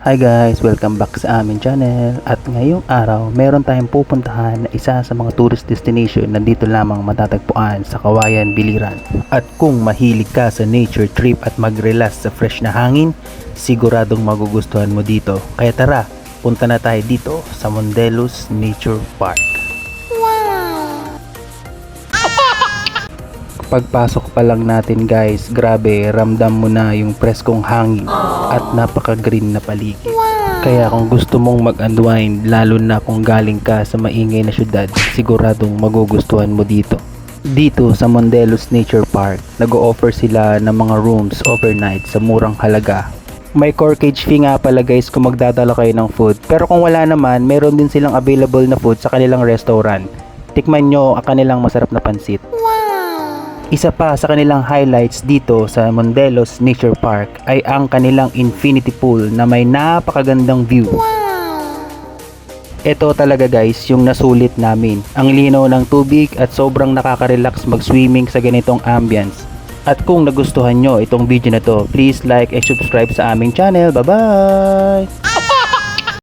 Hi guys! Welcome back sa aming channel. At ngayong araw, meron tayong pupuntahan na isa sa mga tourist destination na dito lamang matatagpuan sa Kawayan, Biliran. At kung mahilig ka sa nature trip at mag-relax sa fresh na hangin, siguradong magugustuhan mo dito. Kaya tara, punta na tayo dito sa Mondelos Nature Park. Pagpasok pa lang natin guys, grabe, ramdam mo na yung preskong hangin at napaka-green na paligid. Kaya kung gusto mong mag-unwind, lalo na kung galing ka sa maingay na syudad, siguradong magugustuhan mo dito. Dito sa Mondelos Nature Park, nag-o-offer sila ng mga rooms overnight sa murang halaga. May corkage fee nga pala guys kung magdadala kayo ng food. Pero kung wala naman, meron din silang available na food sa kanilang restaurant. Tikman nyo ang kanilang masarap na pansit. Isa pa sa kanilang highlights dito sa Mondelos Nature Park ay ang kanilang infinity pool na may napakagandang view. Ito talaga guys yung nasulit namin. Ang linaw ng tubig at sobrang nakaka-relax mag-swimming sa ganitong ambience. At kung nagustuhan nyo itong video na to, please like and subscribe sa aming channel. Bye bye!